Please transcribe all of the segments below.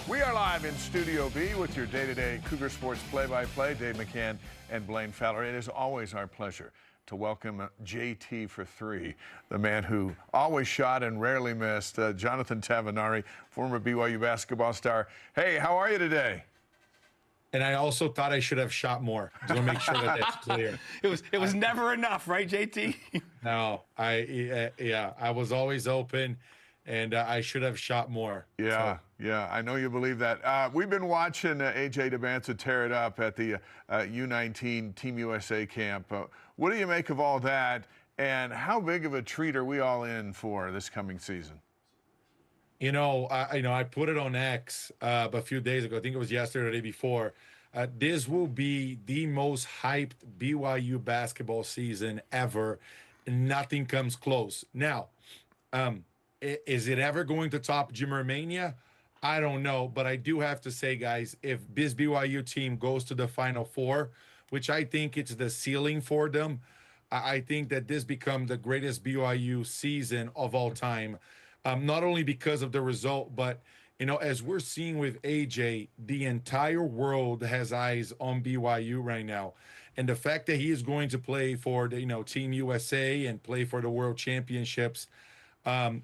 We are live in Studio B with your day-to-day Cougar Sports play-by-play, Dave McCann and Blaine Fowler. It is always our pleasure to welcome JT for three, the man who always shot and rarely missed, Jonathan Tavernari, former BYU basketball star. Hey, how are you today? And I also thought I should have shot more. Just want to make sure that that's clear. It was never enough, right, JT? No, I was always open, and I should have shot more. Yeah, so. Yeah, I know you believe that. We've been watching AJ Dybantsa tear it up at the U19 Team USA camp. What do you make of all that, and how big of a treat are we all in for this coming season? I put it on X a few days ago. I think it was yesterday or the day before. This will be the most hyped BYU basketball season ever. Nothing comes close. Now, is it ever going to top Jimmer Mania? I don't know, but I do have to say, guys, if this BYU team goes to the Final Four, which I think it's the ceiling for them, I think that this becomes the greatest BYU season of all time. Not only because of the result, but, as we're seeing with AJ, the entire world has eyes on BYU right now. And the fact that he is going to play for the, Team USA and play for the World Championships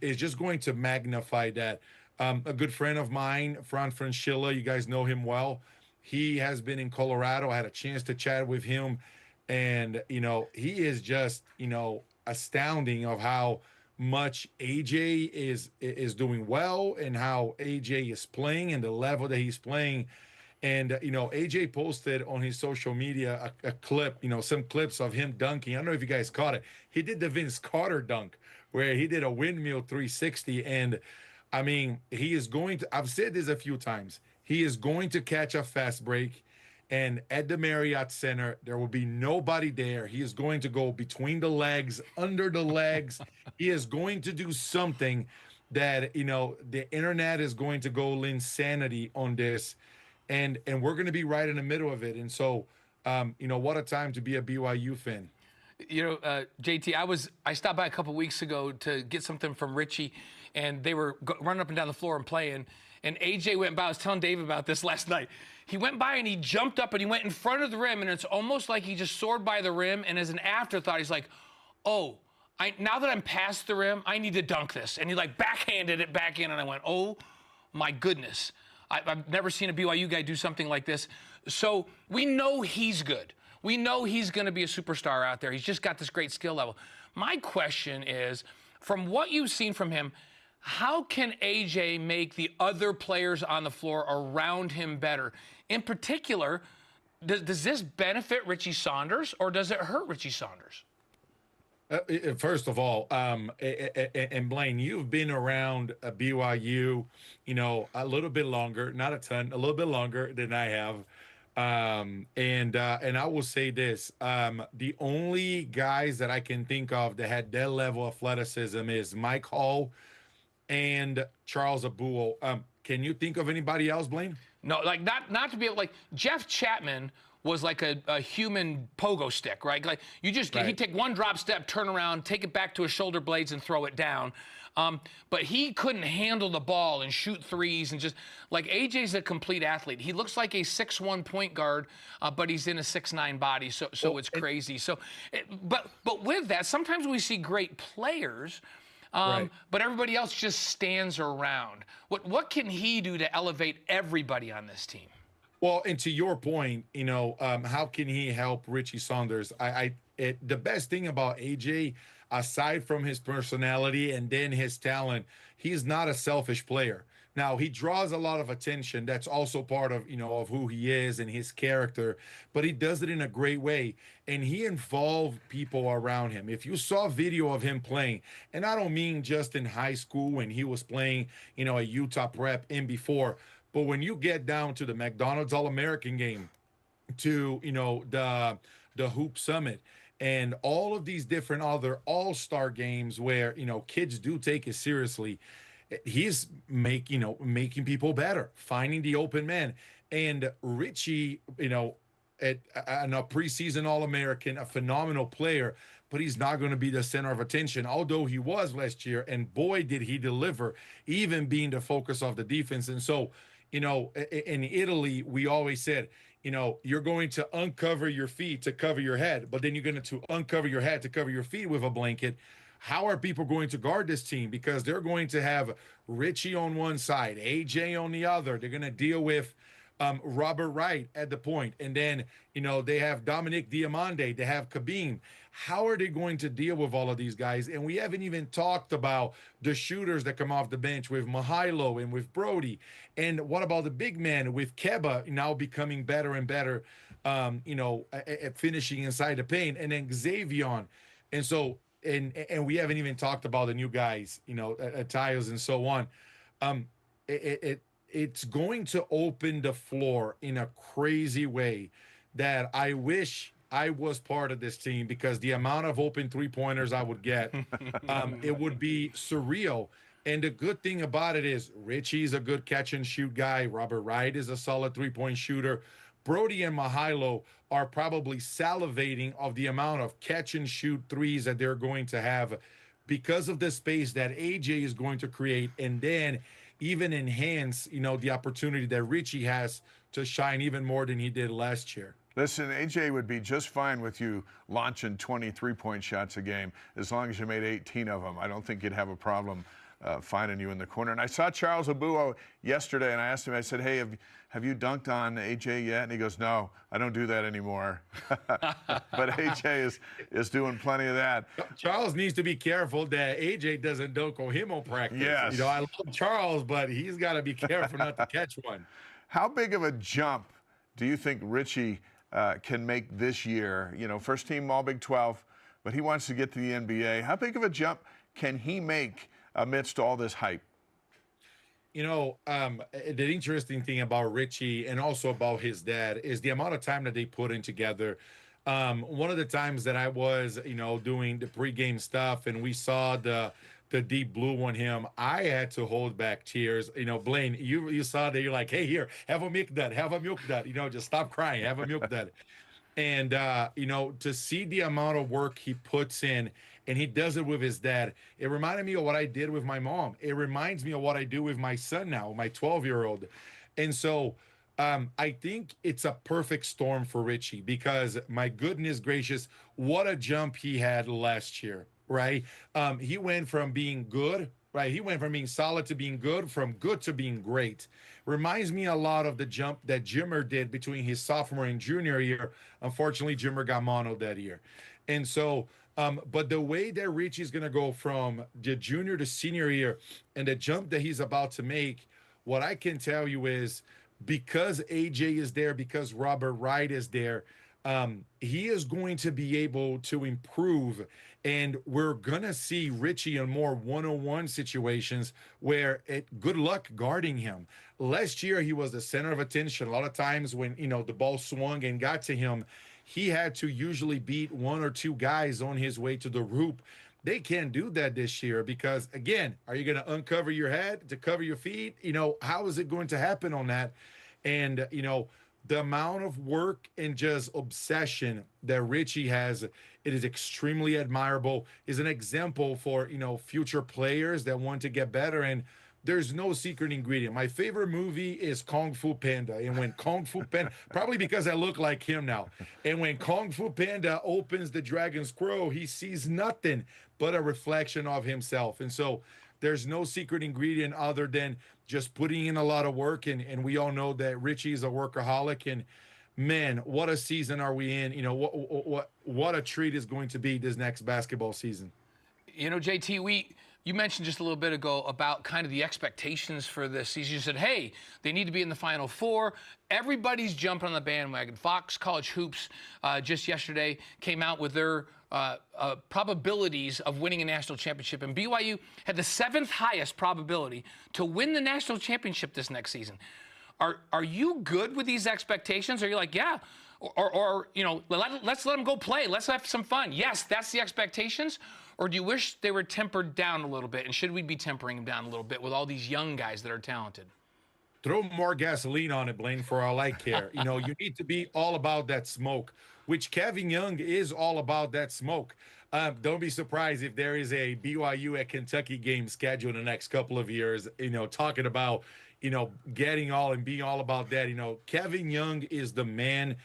is just going to magnify that. A good friend of mine, Fran Francilla, you guys know him well. He has been in Colorado. I had a chance to chat with him. And, he is just, astounding of how much AJ is doing well and how AJ is playing and the level that he's playing. And, AJ posted on his social media a clip, some clips of him dunking. I don't know if you guys caught it. He did the Vince Carter dunk where he did a windmill 360. And, I mean, he is going to – I've said this a few times. He is going to catch a fast break. And at the Marriott Center, there will be nobody there. He is going to go between the legs, under the legs. He is going to do something that, the internet is going to go insanity on this. And we're going to be right in the middle of it. And so, what a time to be a BYU fan. JT, I stopped by a couple weeks ago to get something from Richie, and they were running up and down the floor and playing. And AJ went by. I was telling Dave about this last night. He went by and he jumped up and he went in front of the rim, and it's almost like he just soared by the rim. And as an afterthought, he's like, "Oh, now that I'm past the rim, I need to dunk this." And he backhanded it back in, and I went, "Oh my goodness, I've never seen a BYU guy do something like this." So we know he's good. We know he's going to be a superstar out there. He's just got this great skill level. My question is, from what you've seen from him, how can AJ make the other players on the floor around him better? In particular, does this benefit Richie Saunders or does it hurt Richie Saunders? First of all, and Blaine, you've been around BYU, a little bit longer, not a ton, a little bit longer than I have. And I will say this, the only guys that I can think of that had that level of athleticism is Mike Hall and Charles Abouo. Can you think of anybody else, Blaine? No, not to be able, Jeff Chapman was like a human pogo stick, right? Like he'd take one drop step, turn around, take it back to his shoulder blades and throw it down. But he couldn't handle the ball and shoot threes and just AJ's a complete athlete. He looks like a 6'1" point guard, but he's in a 6'9" body. So it's crazy. But with that, sometimes we see great players, right, but everybody else just stands around. What can he do to elevate everybody on this team? Well, and to your point, how can he help Richie Saunders? The best thing about AJ, aside from his personality and then his talent, he's not a selfish player. Now, he draws a lot of attention. That's also part of, of who he is and his character, but he does it in a great way. And he involved people around him. If you saw video of him playing, and I don't mean just in high school when he was playing, a Utah prep and before, but when you get down to the McDonald's All-American game, to, the Hoop Summit, and all of these different other all-star games where, kids do take it seriously, he's making people better, finding the open man. And Richie, at a preseason All-American, a phenomenal player, but he's not going to be the center of attention, although he was last year, and boy, did he deliver, even being the focus of the defense. And so, in Italy, we always said, you're going to uncover your feet to cover your head, but then you're going to uncover your head to cover your feet with a blanket. How are people going to guard this team? Because they're going to have Richie on one side, AJ on the other. They're going to deal with Robert Wright at the point. And then, they have Dominic Diamande, they have Khabib. How are they going to deal with all of these guys? And we haven't even talked about the shooters that come off the bench with Mihailo and with Brody. And what about the big man with Keba now becoming better and better, at finishing inside the paint, and then Xavier. And so, and we haven't even talked about the new guys, Tyus and so on. It's going to open the floor in a crazy way that I wish I was part of this team, because the amount of open three-pointers I would get, it would be surreal. And the good thing about it is Richie's a good catch-and-shoot guy. Robert Wright is a solid three-point shooter. Brody and Mihailo are probably salivating of the amount of catch-and-shoot threes that they're going to have because of the space that AJ is going to create, and then even enhance, the opportunity that Richie has to shine even more than he did last year. Listen, AJ would be just fine with you launching 23-point shots a game as long as you made 18 of them. I don't think you'd have a problem finding you in the corner. And I saw Charles Abuo yesterday, and I asked him, I said, hey, have you dunked on AJ yet? And he goes, no, I don't do that anymore. But AJ is doing plenty of that. Charles needs to be careful that AJ doesn't dunk on him on practice. Yes. I love Charles, but he's got to be careful not to catch one. How big of a jump do you think Richie can make this year? First team All Big 12, but he wants to get to the NBA. How big of a jump can he make amidst all this hype? The interesting thing about Richie and also about his dad is the amount of time that they put in together. One of the times that I was, doing the pregame stuff and we saw the deep blue on him, I had to hold back tears. Blaine, you saw that, you're like, hey, here, have a milk dud, just stop crying, have a milk dud. And, to see the amount of work he puts in, and he does it with his dad, it reminded me of what I did with my mom. It reminds me of what I do with my son now, my 12-year-old. And so I think it's a perfect storm for Richie, because my goodness gracious, what a jump he had last year, right? He went from being good, right? He went from being solid to being good, from good to being great. Reminds me a lot of the jump that Jimmer did between his sophomore and junior year. Unfortunately, Jimmer got mono that year. And so, but the way that Richie's going to go from the junior to senior year and the jump that he's about to make, what I can tell you is, because AJ is there, because Robert Wright is there, he is going to be able to improve. And we're going to see Richie in more one-on-one situations where good luck guarding him. Last year, he was the center of attention. A lot of times when, the ball swung and got to him, he had to usually beat one or two guys on his way to the hoop. They can't do that this year because, again, are you going to uncover your head to cover your feet? How is it going to happen on that? And, the amount of work and just obsession that Richie has, it is extremely admirable. Is an example for, future players that want to get better. And there's no secret ingredient. My favorite movie is Kung Fu Panda. And when Kung Fu Panda, probably because I look like him now, and when Kung Fu Panda opens the dragon's scroll, he sees nothing but a reflection of himself. And so there's no secret ingredient other than just putting in a lot of work. And we all know that Richie is a workaholic. And man, what a season are we in? What a treat is going to be this next basketball season. JT, you mentioned just a little bit ago about kind of the expectations for this season. You said, hey, they need to be in the Final Four. Everybody's jumping on the bandwagon. Fox College Hoops just yesterday came out with their probabilities of winning a national championship. And BYU had the 7th highest probability to win the national championship this next season. Are you good with these expectations? Or are you like, yeah, or let's let them go play. Let's have some fun. Yes, that's the expectations. Or do you wish they were tempered down a little bit? And should we be tempering them down a little bit with all these young guys that are talented? Throw more gasoline on it, Blaine, for all I care. You need to be all about that smoke, which Kevin Young is all about that smoke. Don't be surprised if there is a BYU at Kentucky game scheduled in the next couple of years, talking about, getting all and being all about that. Kevin Young is the man.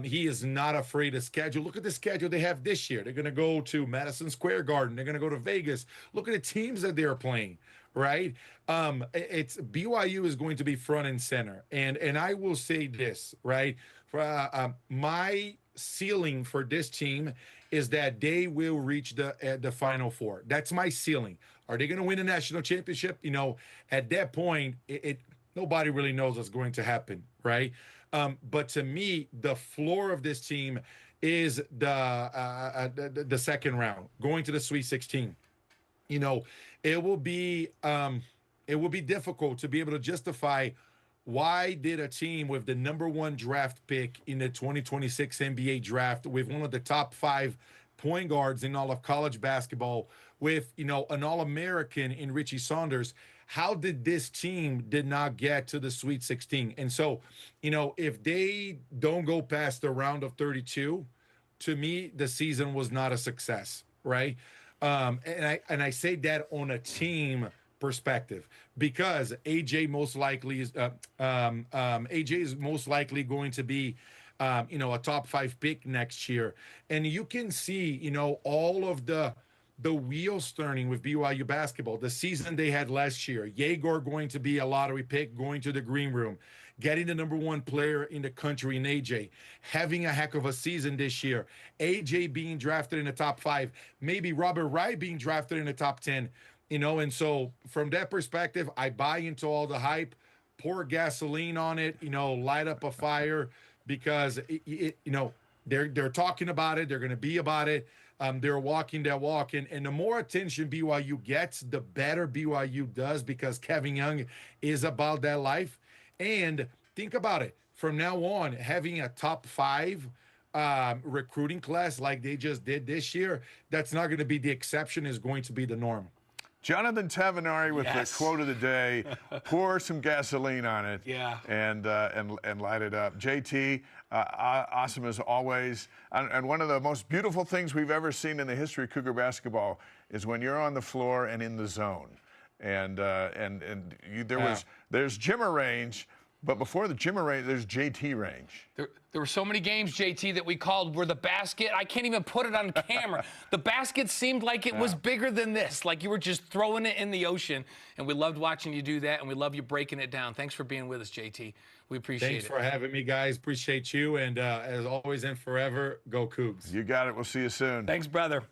He is not afraid to schedule. Look at the schedule they have this year. They're going to go to Madison Square Garden. They're going to go to Vegas. Look at the teams that they're playing, right? It's BYU is going to be front and center. And I will say this, right? My ceiling for this team is that they will reach the Final Four. That's my ceiling. Are they going to win a national championship? At that point, nobody really knows what's going to happen, right? But to me, the floor of this team is the second round, going to the Sweet 16. It will be difficult to be able to justify why did a team with the #1 draft pick in the 2026 NBA draft, with one of the top 5 point guards in all of college basketball, with an All-American in Richie Saunders, how did this team did not get to the Sweet 16? And so, if they don't go past the round of 32, to me, the season was not a success, right? And I say that on a team perspective, because AJ most likely is AJ is most likely going to be a top 5 pick next year. And you can see all of the wheels turning with BYU basketball. The season they had last year, Yegor going to be a lottery pick, going to the green room, getting the #1 player in the country in AJ, having a heck of a season this year, AJ being drafted in the top 5, maybe Robert Wright being drafted in the top 10. And so from that perspective, I buy into all the hype, pour gasoline on it, light up a fire, because they're talking about it. They're going to be about it. They're walking that walk. And the more attention BYU gets, the better BYU does, because Kevin Young is about that life. And think about it. From now on, having a top 5 recruiting class like they just did this year, that's not going to be the exception, is going to be the norm. Jonathan Tavernari with the quote of the day: pour some gasoline on it, and light it up. JT, awesome as always. And one of the most beautiful things we've ever seen in the history of Cougar basketball is when you're on the floor and in the zone. There's Jimmer range, but before the Jimmer range, there's JT range. There were so many games, JT, that we called where the basket, I can't even put it on camera. The basket seemed like it was bigger than this, like you were just throwing it in the ocean. And we loved watching you do that, and we love you breaking it down. Thanks for being with us, JT. We appreciate it. Thanks for having me, guys. Appreciate you. And as always and forever, go Cougs. You got it. We'll see you soon. Thanks, brother.